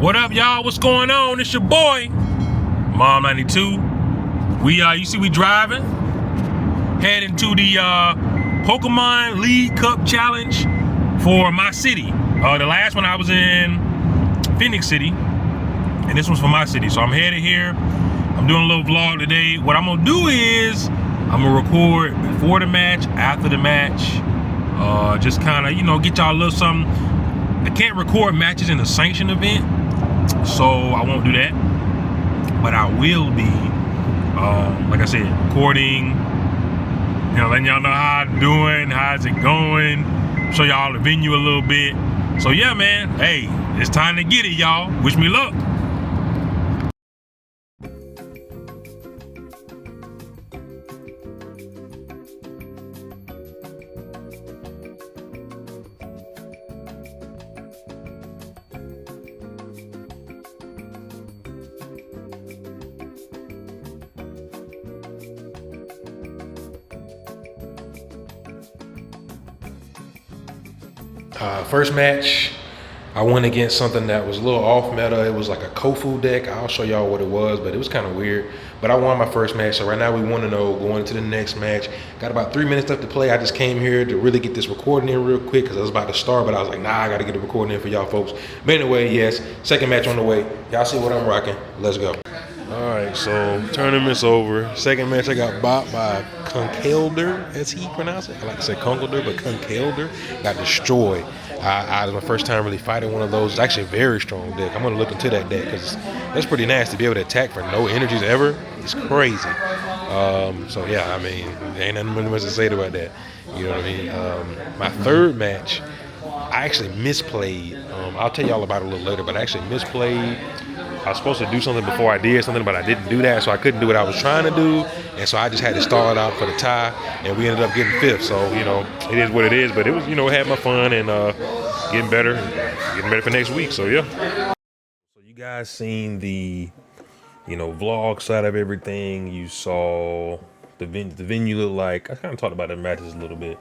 What up, y'all? What's going on? It's your boy, Mom 92. You see we driving, heading to the Pokémon League Cup Challenge for my city. The last one I was in Phoenix City, and this one's for my city. So I'm headed here. I'm doing a little vlog today. What I'm gonna do is I'm gonna record before the match, after the match, just kind of, get y'all a little something. I can't record matches in a sanctioned event, so I won't do that. But I will be, like I said, recording, letting y'all know how I'm doing, how's it going, show y'all the venue a little bit. So yeah, man, hey, it's time to get it, y'all. Wish me luck. First match, I went against something that was a little off meta. It was like a Kofu deck. I'll show y'all what it was, but it was kind of weird. But I won my first match, so right now we 1-0 going into the next match. Got about 3 minutes left to play. I just came here to really get this recording in real quick because I was about to start, but I was like, nah, I got to get the recording in for y'all folks. But anyway, yes, second match on the way. Y'all see what I'm rocking. Let's go. All right, so tournament's over. Second match, I got bopped by Kunkelder, as he pronounced it. I like to say Kunkelder, but Kunkelder got destroyed. It was my first time really fighting one of those. It's actually a very strong deck. I'm going to look into that deck because that's pretty nasty to be able to attack for no energies ever. It's crazy. So, yeah, I mean, there ain't nothing much to say about that. You know what I mean? My third match, I actually misplayed. I'll tell y'all about it a little later, but I actually misplayed. I was supposed to do something before I did something, but I didn't do that, so I couldn't do what I was trying to do, and so I just had to stall it out for the tie, and we ended up getting fifth. So, it is what it is, but it was, had my fun and getting better for next week. So, yeah. So you guys seen the, vlog side of everything. You saw the venue look like. I kind of talked about the matches a little bit,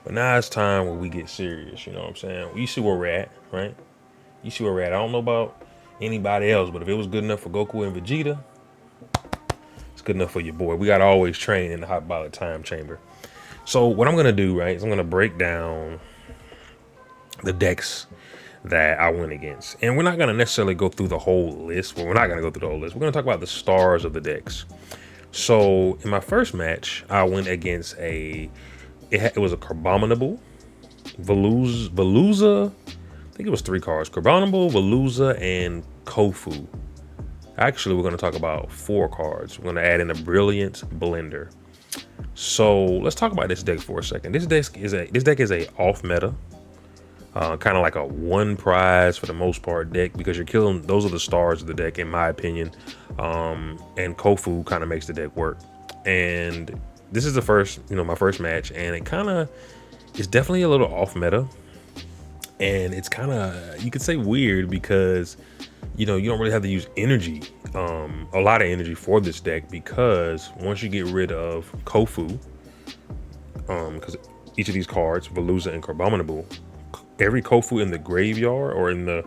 but now it's time where we get serious. You know what I'm saying? You see where we're at, right? You see where we're at. I don't know about anybody else, but if it was good enough for Goku and Vegeta, it's good enough for your boy. We gotta always train in the hot bottle time chamber. So what I'm gonna do, right, is I'm gonna break down the decks that I went against, and we're not gonna necessarily go through the whole list. Well, we're not gonna go through the whole list. We're gonna talk about the stars of the decks. So in my first match, I went against it was a Carbominable, Veluza. I think it was 3 cards: Carbominable, Veluza, and Kofu. Actually, we're going to talk about 4 cards. We're going to add in a Brilliant Blender. So let's talk about this deck for a second. This deck is a off meta, kind of like a one prize for the most part deck, because you're killing. Those are the stars of the deck, in my opinion. And Kofu kind of makes the deck work. And this is the first, my first match, and it's definitely a little off meta. And it's kind of, you could say, weird because, you don't really have to use energy, a lot of energy for this deck, because once you get rid of Kofu, because each of these cards, Veluza and Carbominable, every Kofu in the graveyard or in the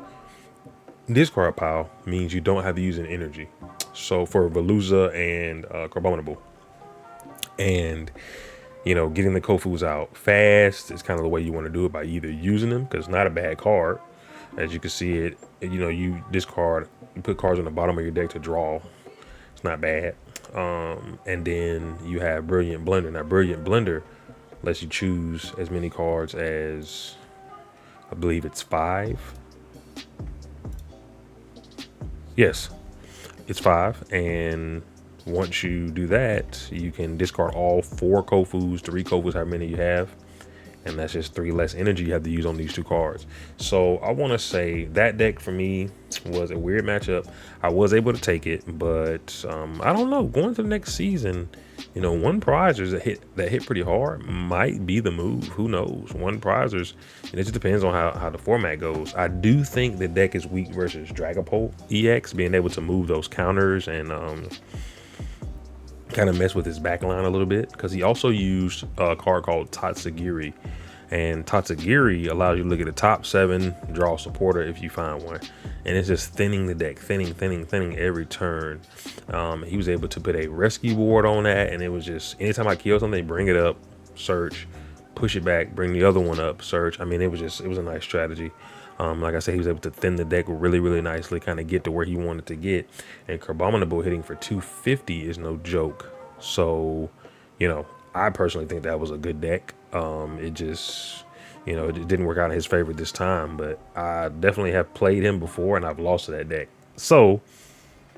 discard pile means you don't have to use an energy. So for Veluza and Carbominable, and getting the Kofus out fast is kind of the way you want to do it, by either using them, because it's not a bad card. As you can see it, you discard, you put cards on the bottom of your deck to draw. It's not bad. And then you have Brilliant Blender. Now, Brilliant Blender lets you choose as many cards as, I believe it's 5. Yes, it's 5. And once you do that, you can discard all 4 Kofus, 3 Kofus, however many you have. And that's just 3 less energy you have to use on these 2 cards. So I want to say that deck for me was a weird matchup. I was able to take it, but I don't know. Going to the next season, one prizers that hit pretty hard might be the move. Who knows? One prizers, and it just depends on how the format goes. I do think the deck is weak versus Dragapult EX, being able to move those counters and kind of mess with his back line a little bit, because he also used a card called Tatsugiri, And Tatsugiri allows you to look at the top 7, draw a supporter if you find one. And it's just thinning the deck, thinning every turn. He was able to put a rescue board on that, and it was just, anytime I kill something, bring it up, search, push it back, bring the other one up, search. I mean, it was a nice strategy. Like I said, he was able to thin the deck really nicely, kind of get to where he wanted to get. And Carbomandable hitting for 250 is no joke. So, I personally think that was a good deck. It just, it didn't work out in his favor this time, but I definitely have played him before and I've lost to that deck. So,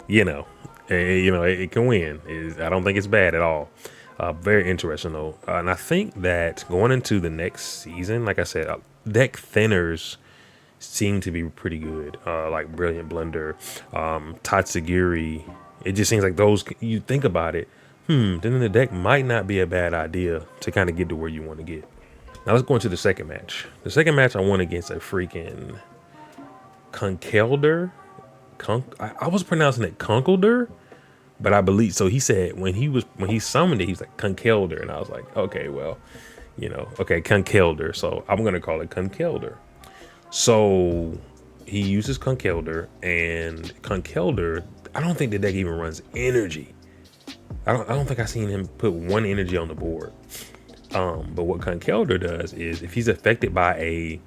it can win. I don't think it's bad at all. Very interesting though. And I think that going into the next season, like I said, deck thinners seem to be pretty good. Like Brilliant Blunder, Tatsugiri. It just seems like those, you think about it, then the deck might not be a bad idea to kind of get to where you want to get. Now let's go into the second match. The second match I won against a freaking Kunkelder. I was pronouncing it Kunkelder, but I believe so. He said when he summoned it, he was like Kunkelder, and I was like, okay, well, okay, Kunkelder. So I'm gonna call it Kunkelder. So he uses Kunkelder, and Kunkelder, I don't think the deck even runs energy. I don't think I've seen him put one energy on the board. But what Kunkelder does is, if he's affected by a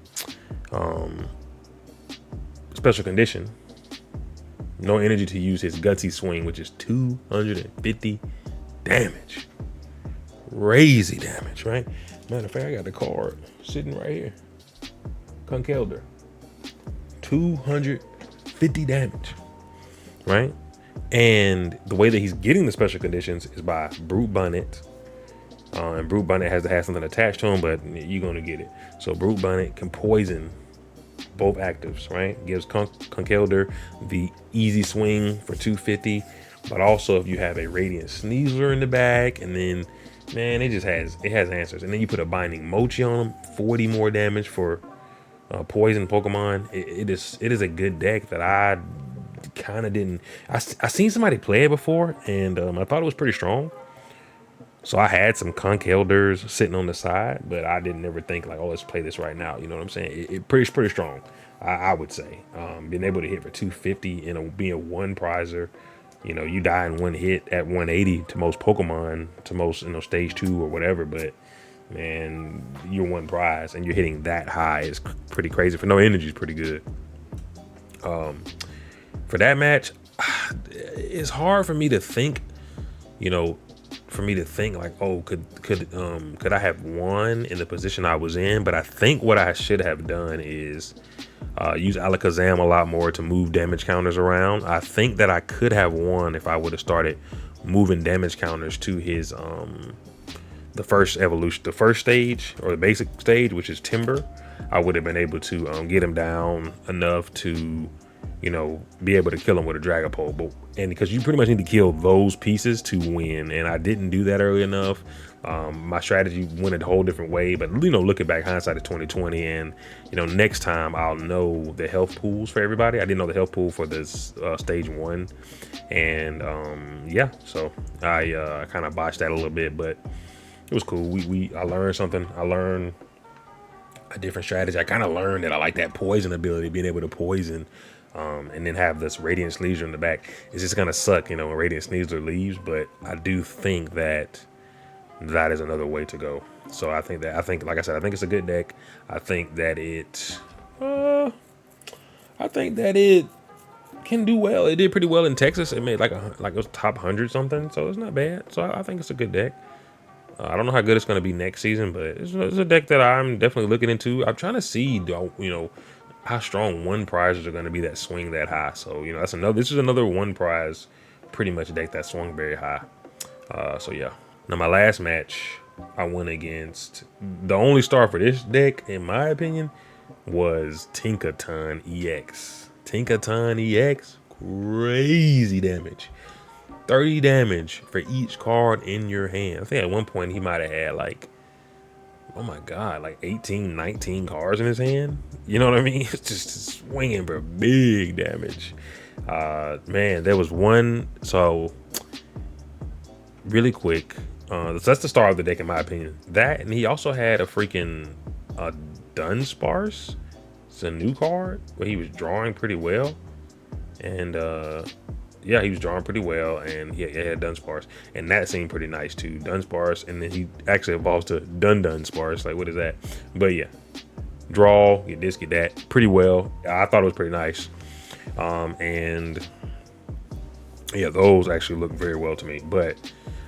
special condition, no energy to use his Gutsy Swing, which is 250 damage. Crazy damage, right? Matter of fact, I got the card sitting right here. Kunkelder, 250 damage, right? And the way that he's getting the special conditions is by Brute Bonnet. And Brute Bonnet has to have something attached to him, but you're going to get it. So Brute Bonnet can poison both actives, right? Gives Kunkelder the easy swing for 250. But also if you have a Radiant Sneasler in the back, and then, man, it has answers. And then you put a Binding Mochi on him, 40 more damage for poison Pokemon. It is a good deck that I kind of didn't. I seen somebody play it before, and I thought it was pretty strong. So I had some Kunkelders sitting on the side, but I didn't ever think like, oh, let's play this right now. You know what I'm saying? It's pretty strong, I would say. Being able to hit for 250 and being a one prizer, you die in one hit at 180 to most Pokemon, to most, stage 2 or whatever. But man, you're one prize and you're hitting that high is pretty crazy. For no energy is pretty good. For that match, it's hard for me to think, like, oh, could I have won in the position I was in? But I think what I should have done is use Alakazam a lot more to move damage counters around. I think that I could have won if I would have started moving damage counters to his the first evolution, the first stage, or the basic stage, which is Timber. I would have been able to get him down enough to be able to kill him with a Dragapult. And because you pretty much need to kill those pieces to win, and I didn't do that early enough. My strategy went a whole different way, but looking back, hindsight is 2020, and next time I'll know the health pools for everybody. I didn't know the health pool for this stage 1, and so I kind of botched that a little bit, but it was cool. I learned something. I learned a different strategy. I kind of learned that I like that poison ability, being able to poison. And then have this Radiant Sneasler in the back. It's just gonna suck, when Radiant Sneasler leaves, but I do think that is another way to go. So like I said, I think it's a good deck. I think that it can do well. It did pretty well in Texas. It made like it was top 100 something, so it's not bad. So I think it's a good deck. I don't know how good it's gonna be next season, but it's a deck that I'm definitely looking into. I'm trying to see, how strong one prizes are going to be that swing that high. So this is another one prize pretty much deck that swung very high. So yeah. Now my last match I went against, the only star for this deck in my opinion was Tinkaton EX. Tinkaton EX, crazy damage. 30 damage for each card in your hand. I think at one point he might have had like, oh my God, like 18, 19 cards in his hand. You know what I mean? It's just swinging for big damage. Man, there was one. So really quick. So that's the star of the deck in my opinion. That, and he also had a freaking Dunsparce. It's a new card where he was drawing pretty well, and yeah, he was drawing pretty well, and he had Dunsparce, and that seemed pretty nice too. Dunsparce, and then he actually evolves to Dunsparce. Like, what is that? But yeah, draw, get this, get that, pretty well. I thought it was pretty nice, and yeah, those actually look very well to me. But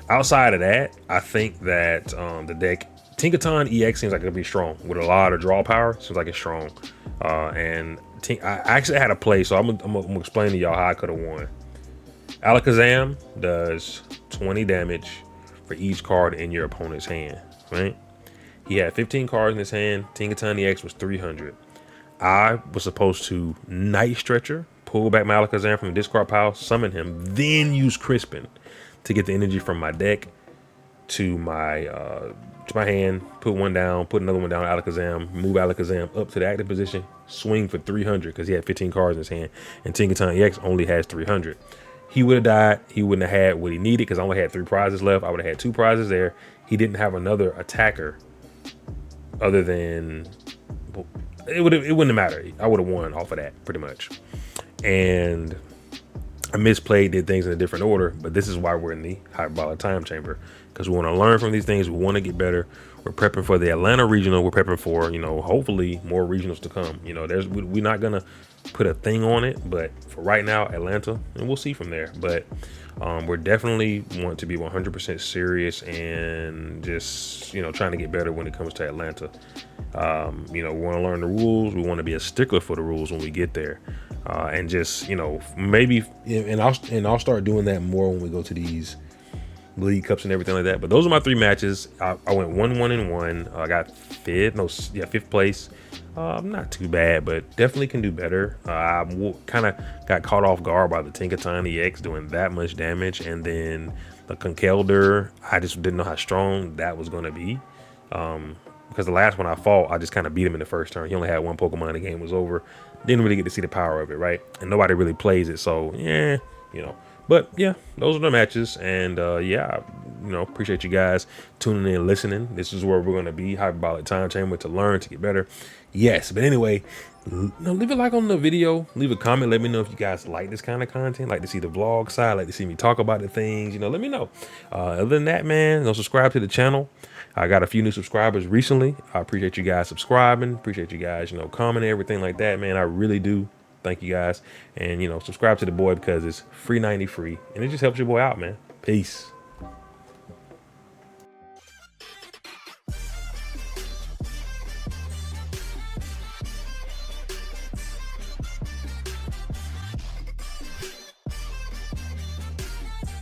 outside of that, I think that the deck Tinkaton EX seems like it'll be strong with a lot of draw power. Seems like it's strong, and I actually had a play, so I'm gonna explain to y'all how I could have won. Alakazam does 20 damage for each card in your opponent's hand, right? He had 15 cards in his hand. Tinkaton EX was 300. I was supposed to Night Stretcher, pull back my Alakazam from the discard pile, summon him, then use Crispin to get the energy from my deck to my hand, put one down, put another one down, Alakazam, move Alakazam up to the active position, swing for 300 because he had 15 cards in his hand, and Tinkaton EX only has 300. He would have died. He wouldn't have had what he needed because I only had 3 prizes left. I would have had 2 prizes there. He didn't have another attacker other than it wouldn't have mattered. I would have won off of that pretty much. And I misplayed, did things in a different order, but this is why we're in the Hyperbolic Time Chamber, because we want to learn from these things. We want to get better. We're prepping for the Atlanta regional. We're prepping for, hopefully more regionals to come. We're not gonna put a thing on it, but for right now, Atlanta, and we'll see from there. But we're definitely want to be 100% serious and just trying to get better when it comes to Atlanta. We want to learn the rules. We want to be a stickler for the rules when we get there, and just maybe and I'll start doing that more when we go to these League Cups and everything like that. But those are my 3 matches. I went 1-1-1. I got fifth place. Not too bad, but definitely can do better. I kind of got caught off guard by the Tinkaton EX doing that much damage, and then the Conkeldurr, I just didn't know how strong that was going to be. Because the last one I fought, I just kind of beat him in the first turn. He only had 1 Pokemon, the game was over. Didn't really get to see the power of it, right? And nobody really plays it, so yeah, But yeah, those are the matches, and yeah, appreciate you guys tuning in and listening. This is where we're going to be, Hyperbolic Time Chamber, to learn, to get better. Yes, but anyway, leave a like on the video, leave a comment, let me know if you guys like this kind of content, like to see the vlog side, like to see me talk about the things, let me know. Other than that, man, subscribe to the channel. I got a few new subscribers recently. I appreciate you guys subscribing, appreciate you guys, commenting, everything like that, man. I really do. Thank you guys. And, subscribe to the boy because it's free 90 free. And it just helps your boy out, man. Peace.